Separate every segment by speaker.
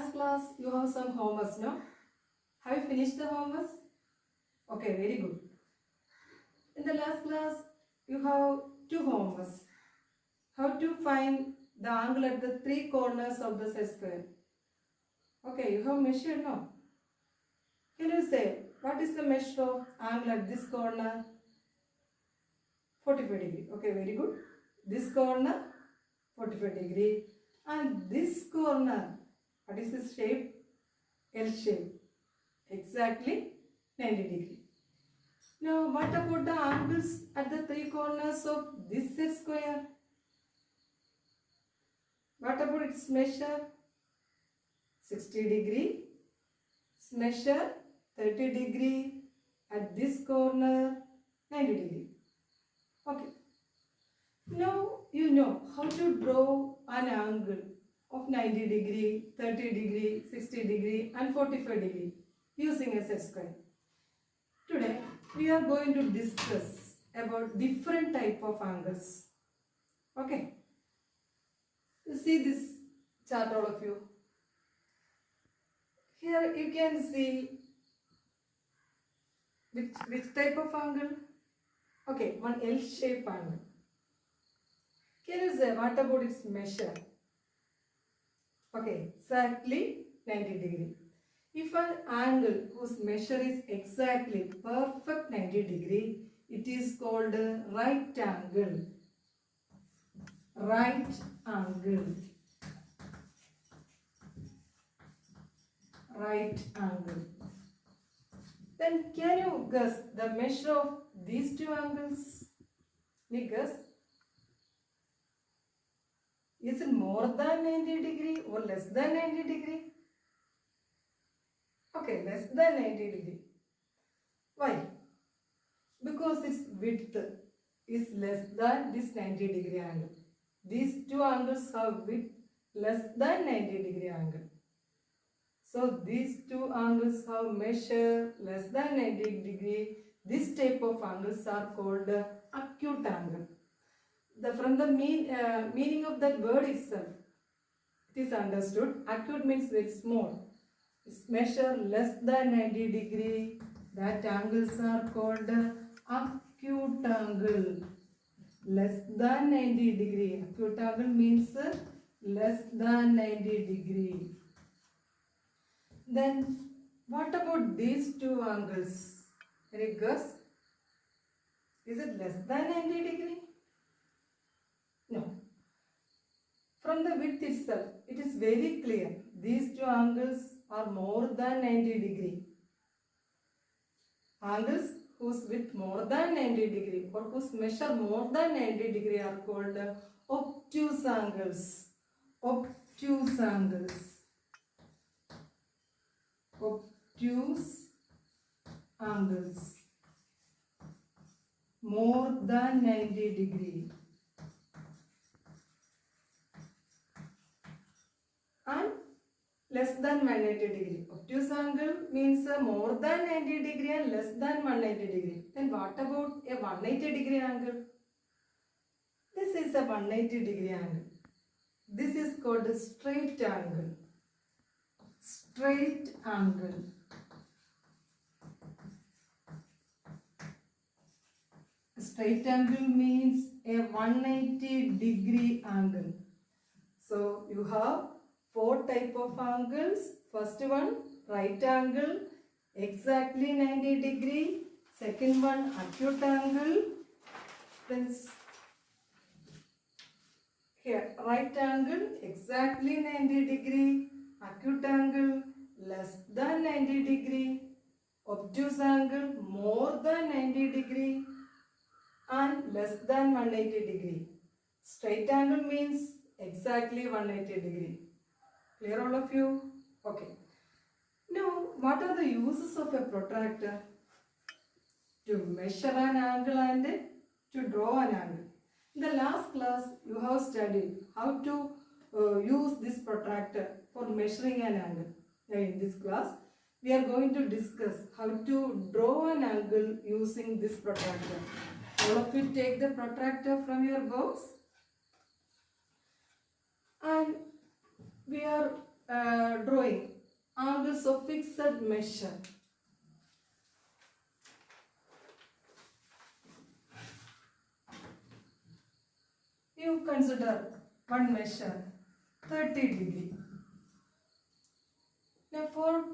Speaker 1: last class you have some homeworks, no? Have you finished the homeworks? Okay, very good. In the last class you have two homeworks. How to find the angle at the three corners of the set square. Okay, you have measured, no? Can you say what is the measure of angle at this corner? 45 degree. Okay, very good. This corner 45 degree and this corner, what is this shape? L shape. Exactly 90 degree. Now what about the angles at the three corners of this set square? What about its measure? 60 degree. Its measure 30 degree. At this corner 90 degree. Okay. Now you know how to draw an angle of 90 degree, 30 degree, 60 degree and 45 degree using a set square. Today we are going to discuss about different type of angles. Okay. You see this chart, all of you. Here you can see which type of angle? Okay, one L-shaped angle. Can you say what about its measure? Okay, exactly 90 degree. If an angle whose measure is exactly perfect 90 degree, it is called a right angle. Right angle. Right angle. Then can you guess the measure of these two angles? Can you guess? Is it more than 90 degree or less than 90 degree? Okay, less than 90 degree. Why? Because its width is less than this 90 degree angle. These two angles have width less than 90 degree angle. So these two angles have measure less than 90 degree. This type of angles are called acute angle. From the meaning of that word itself, it is understood. Acute means very small. Its measure less than 90 degree. That angles are called acute angle. Less than 90 degree. Acute angle means less than 90 degree. Then what about these two angles? Can you guess? Is it less than 90 degree? No. From the width itself, it is very clear. These two angles are more than 90 degree. Angles whose width more than 90 degree or whose measure more than 90 degree are called obtuse angles. Obtuse angles. Obtuse angles. More than 90 degree. And less than 180 degree. Obtuse angle means more than 90 degree and less than 180 degree. Then what about a 180 degree angle? This is a 180 degree angle. This is called a straight angle. Straight angle. Straight angle means a 180 degree angle. So you have four type of angles. First one, right angle, exactly 90 degree. Second one, acute angle. Then here, right angle, exactly 90 degree. Acute angle, less than 90 degree. Obtuse angle, more than 90 degree. And less than 180 degree. Straight angle means exactly 180 degree. Clear all of you? Okay. Now, what are the uses of a protractor? To measure an angle and to draw an angle. In the last class, you have studied how to use this protractor for measuring an angle. In this class, we are going to discuss how to draw an angle using this protractor. All of you take the protractor from your box and we are drawing angles of fixed measure. You consider one measure 30 degree. Now for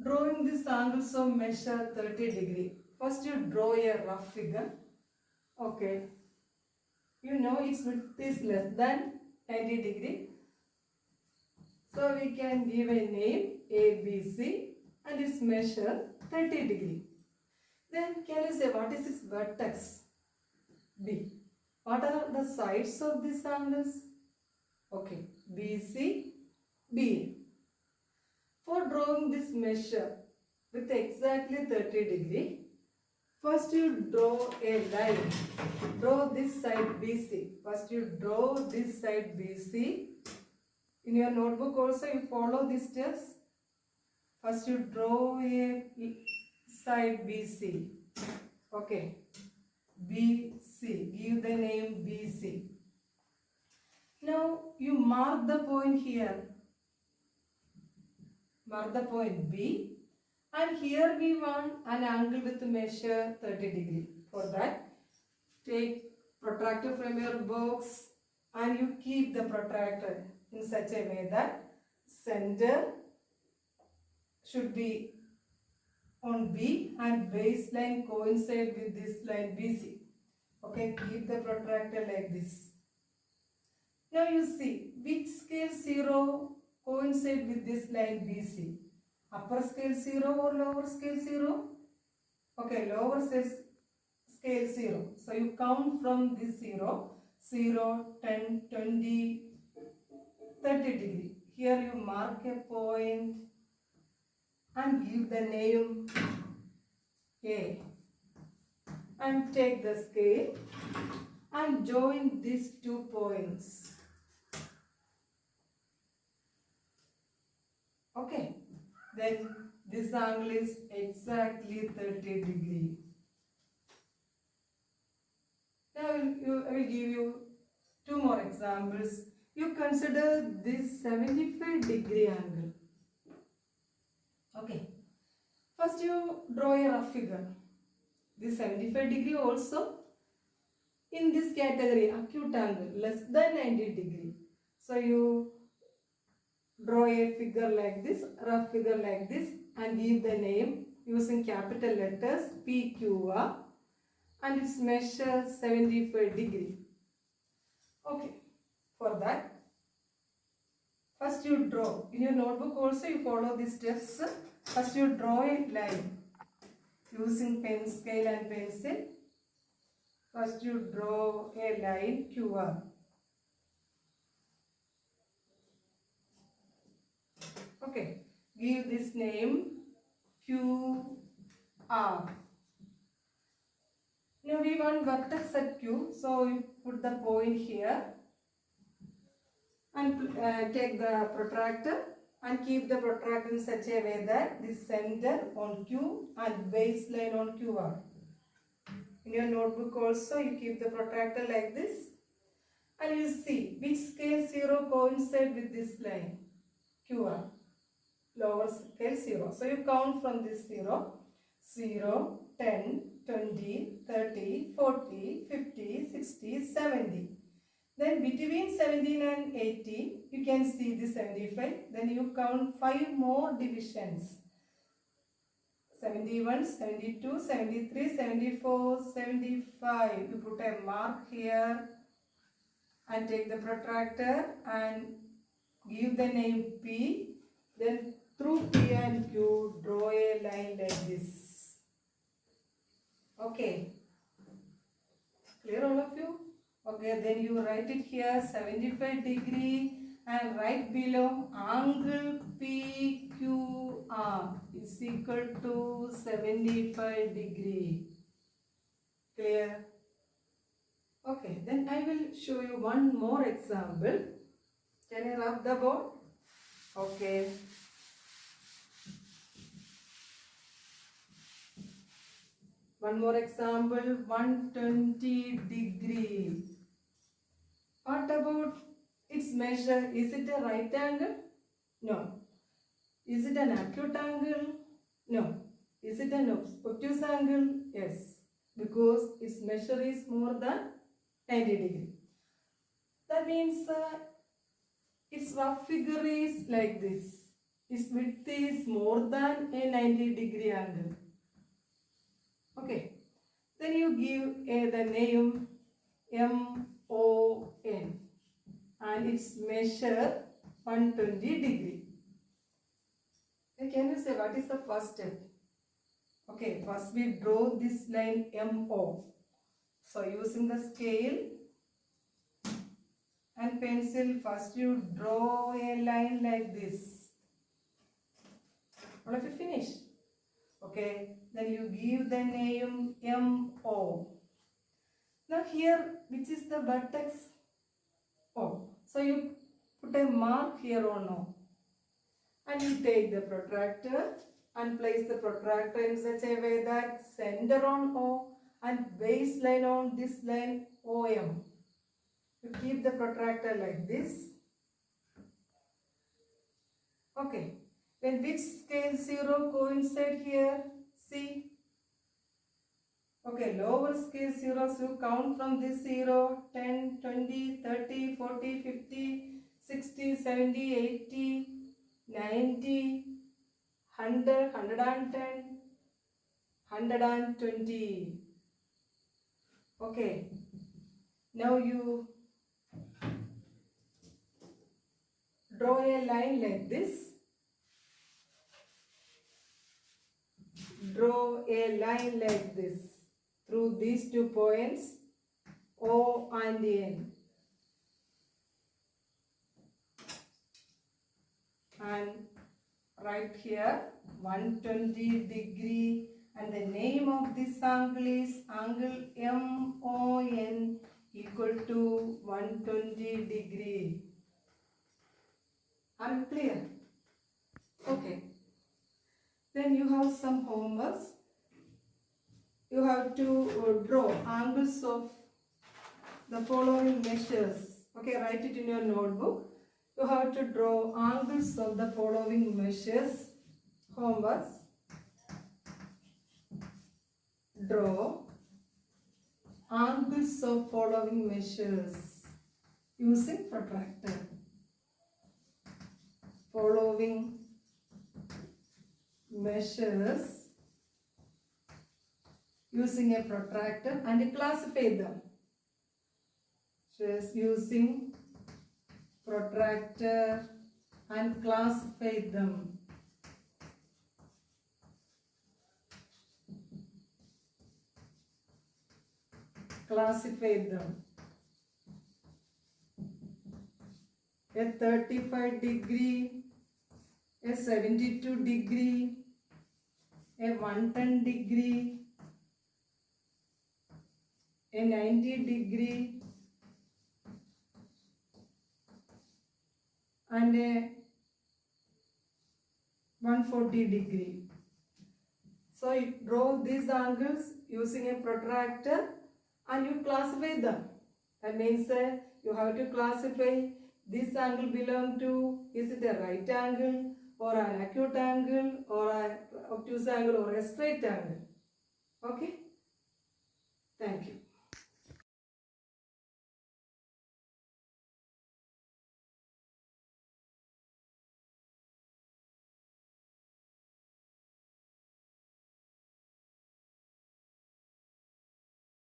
Speaker 1: drawing these angles of measure 30 degree, first you draw a rough figure. Okay. You know its width is less than 90 degree. So we can give a name ABC and its measure 30 degree. Then can you say what is its vertex? B. What are the sides of these angles? Okay, BC, BA. For drawing this measure with exactly 30 degree, first you draw a line. Draw this side BC. First you draw this side BC. In your notebook also you follow these steps. First you draw a side BC. Okay. BC. Give the name BC. Now you mark the point here. Mark the point B. And here we want an angle with measure 30 degree. For that, take protractor from your box and you keep the protractor in such a way that center should be on B and baseline coincide with this line BC. Okay, keep the protractor like this. Now you see which scale 0 coincide with this line BC. Upper scale 0 or lower scale 0? Okay, lower scale 0. So you count from this 0, 0, 10, 20, 30 degree. Here you mark a point and give the name A. And take the scale and join these 2 points. Okay. Then this angle is exactly 30 degree. Now I will give you 2 more examples. You consider this 75 degree angle. Okay. First you draw a rough figure. This 75 degree also in this category, acute angle, less than 90 degree. So you draw a figure like this, rough figure like this, and give the name using capital letters PQR and its measure 75 degree. Okay, for that, first you draw. In your notebook also you follow these steps. First you draw a line using pen scale and pencil. First you draw a line QR. Okay, give this name QR. Now we want vertex at Q, so you put the point here and take the protractor and keep the protractor in such a way that the center on Q and baseline on QR. In your notebook also you keep the protractor like this and you see which scale 0 coincide with this line QR. Lower scale 0. So you count from this 0, 0, 10, 20, 30, 40, 50, 60, 70. Then between 17 and 80, you can see the 75. Then you count 5 more divisions. 71, 72, 73, 74, 75. You put a mark here and take the protractor and give the name P. Then through P and Q, draw a line like this. Okay. Clear all of you? Okay, then you write it here 75 degree and right below angle PQR is equal to 75 degree. Clear? Okay, then I will show you one more example. Can you rub the board? Okay. One more example, 120 degree. What about its measure? Is it a right angle? No. Is it an acute angle? No. Is it an obtuse angle? Yes. Because its measure is more than 90 degree. That means its rough figure is like this. Its width is more than a 90 degree angle. Okay. Then you give the name MON and its measure 120 degree. Can you say what is the first step? Okay, first we draw this line MO. So using the scale and pencil, first you draw a line like this. All of you finish? Okay, then you give the name MO. Now here, which is the vertex? O. So you put a mark here on O. And you take the protractor and place the protractor in such a way that center on O and baseline on this line OM. You keep the protractor like this. Okay. When which scale 0 coincide here? See. Okay, lower scale zeros you count from this 0, 10, 20, 30, 40, 50, 60, 70, 80, 90, 100, 110, 120. Okay. Now you draw a line like this. Draw a line like this through these 2 points O and N. And right here 120 degree, and the name of this angle is angle MON equal to 120 degree. Are you clear? Okay. Then you have some homeworks. You have to draw angles of the following measures. Okay, write it in your notebook. You have to draw angles of the following measures. Homeworks. Draw angles of following measures using protractor. Following measures using a protractor and classify them. Just using protractor and classify them. Classify them. A 35 degree, a 72 degree, a 110 degree, a 90 degree, and a 140 degree. So you draw these angles using a protractor and you classify them. That means you have to classify this angle belong to, is it a right angle or an acute angle or an obtuse angle or a straight angle. Okay? Thank you.